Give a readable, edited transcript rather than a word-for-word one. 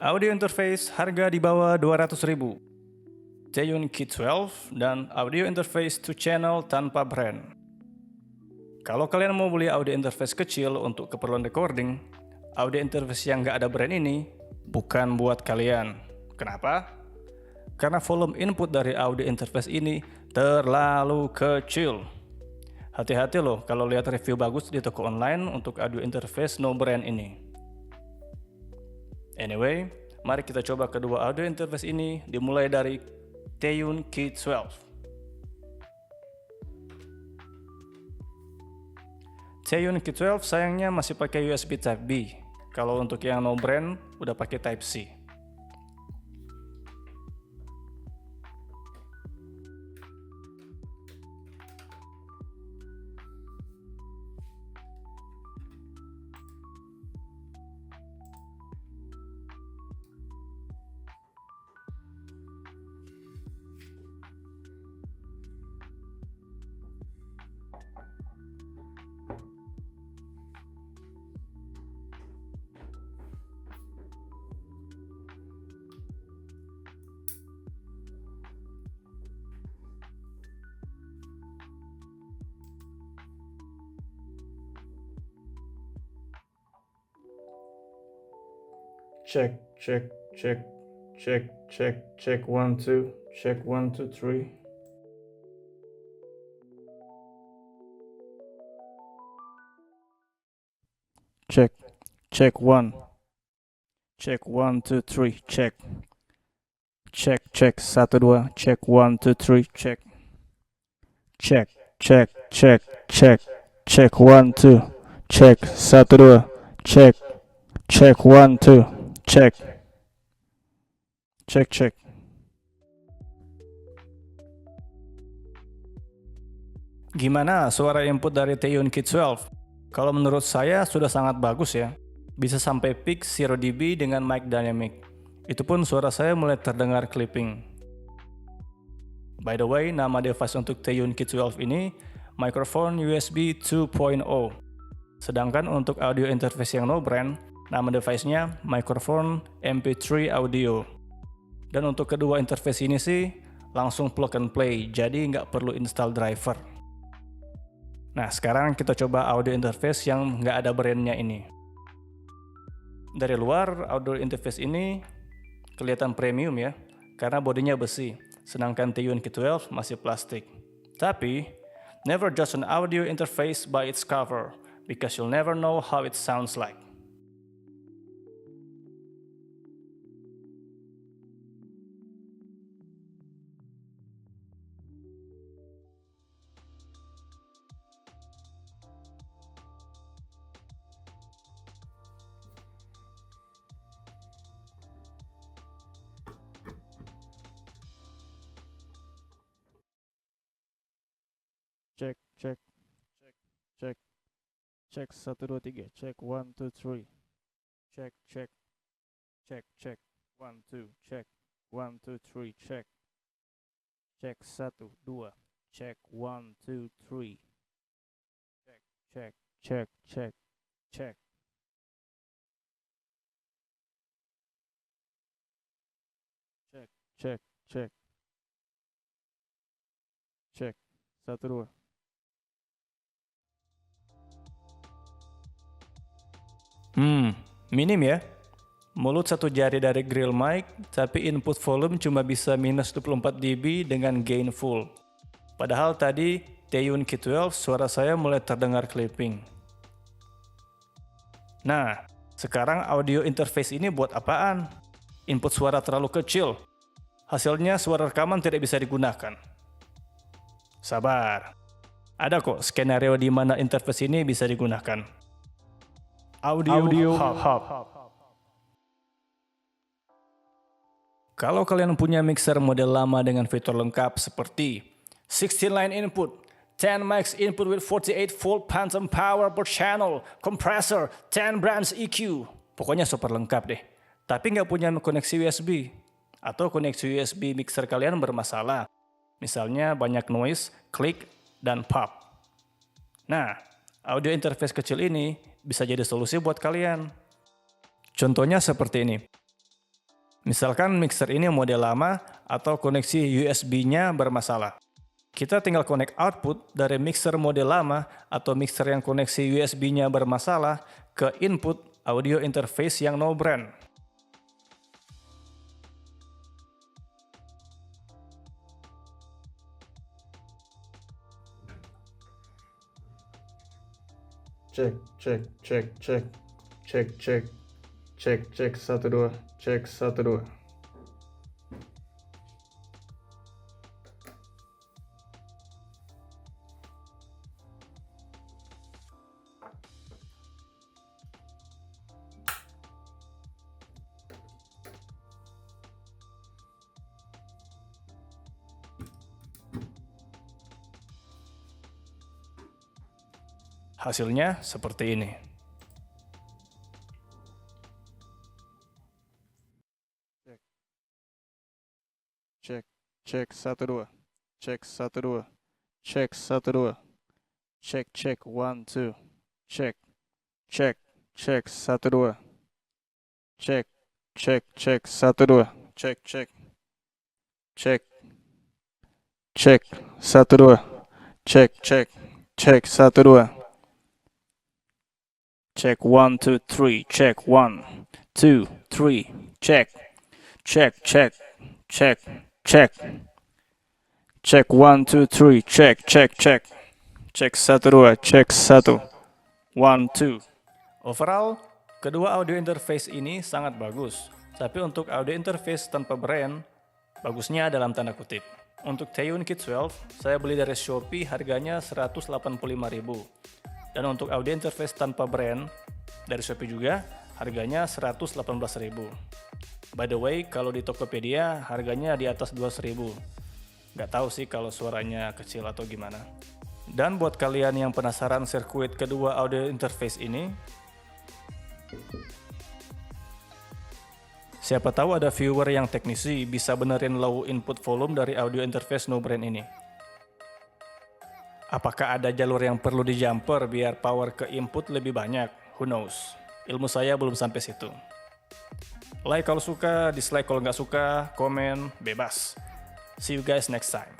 Audio interface harga di bawah 200.000. Zhiyun K12 dan audio interface to channel tanpa brand. Kalau kalian mau beli audio interface kecil untuk keperluan recording, audio interface yang nggak ada brand ini bukan buat kalian. Kenapa? Karena volume input dari audio interface ini terlalu kecil. Hati-hati loh kalau lihat review bagus di toko online untuk audio interface no brand ini. Anyway, mari kita coba kedua audio interface ini, dimulai dari Zhiyun K12. Zhiyun K12 sayangnya masih pakai USB Type B. Kalau untuk yang no brand udah pakai Type C. Check, check, check, check, check, check, 1, 2, check, 1, 2, 3. Check, check, 1. Check, 1, 2, 3, check. Check, check, 1, 2, check, 1, 2, 3, check. Check, check, check, check, check, 1, 2, check, 1, 2, check. Check, 1, 2, check. Cek, cek. Gimana suara input dari Zhiyun K12? Kalau menurut saya sudah sangat bagus ya. Bisa sampai peak 0 dB dengan mic dynamic. Itu pun suara saya mulai terdengar clipping. By the way, nama device untuk Zhiyun K12 ini microphone USB 2.0. Sedangkan untuk audio interface yang no brand, nama device-nya microphone MP3 audio. Dan untuk kedua interface ini sih langsung plug and play, jadi nggak perlu install driver. Nah, sekarang kita coba audio interface yang nggak ada brandnya ini. Dari luar, audio interface ini kelihatan premium ya, karena bodinya besi, sedangkan Zhiyun K12 masih plastik. Tapi, never judge an audio interface by its cover, because you'll never know how it sounds like. Cek, cek, cek, cek, cek, 1, 2, 3, cek, 1, 2, 3, cek, cek, cek, cek, 1, 2, cek, 1, 2, 3, cek, cek, 1, 2, cek, 1, 2, 3, cek, cek, cek, cek, cek. Cek, cek, cek, cek, 1, 2. Minim ya. Mulut satu jari dari grill mic, tapi input volume cuma bisa minus 24 dB dengan gain full. Padahal tadi Zhiyun K12 suara saya mulai terdengar clipping. Nah, sekarang audio interface ini buat apaan? Input suara terlalu kecil. Hasilnya suara rekaman tidak bisa digunakan. Sabar. Ada kok skenario di mana interface ini bisa digunakan. Audio Hub. Kalau kalian punya mixer model lama dengan fitur lengkap seperti 16 line input, 10 mics input with 48 volt phantom power per channel, compressor, 10 branch EQ, pokoknya super lengkap deh. Tapi nggak punya koneksi USB, atau koneksi USB mixer kalian bermasalah, misalnya banyak noise, klik, dan pop. Nah, audio interface kecil ini bisa jadi solusi buat kalian. Contohnya seperti ini. Misalkan mixer ini model lama atau koneksi USB-nya bermasalah. Kita tinggal connect output dari mixer model lama atau mixer yang koneksi USB-nya bermasalah ke input audio interface yang no brand. Cek, cek, cek, cek, cek, cek, cek, cek, 1, 2, cek, 1, 2. Hasilnya seperti ini. Cek, cek, 1, 2, cek, 1, 2, cek, 1, 2, cek, cek, 1, 2, cek, cek, cek, 1, 2, cek, cek, cek, 1, 2, cek, cek, cek, cek, 1, 2, cek, cek, cek, 1, 2, cek, 1, 2, 3, cek, 1, 2, 3, cek, cek, cek, cek, cek, cek, 1, 2, 3, cek, cek, cek, cek, 1, 2, cek, 1, 1, 2. Overall, kedua audio interface ini sangat bagus. Tapi untuk audio interface tanpa brand, bagusnya dalam tanda kutip. Untuk Teiyun Kit 12, saya beli dari Shopee harganya 185.000. Dan untuk audio interface tanpa brand, dari Shopee juga, harganya 118.000. By the way, kalau di Tokopedia, harganya di atas 200.000. Nggak tahu sih kalau suaranya kecil atau gimana. Dan buat kalian yang penasaran sirkuit kedua audio interface ini, siapa tahu ada viewer yang teknisi bisa benerin low input volume dari audio interface no brand ini. Apakah ada jalur yang perlu di jumper biar power ke input lebih banyak? Who knows? Ilmu saya belum sampai situ. Like kalau suka, dislike kalau nggak suka, komen, bebas. See you guys next time.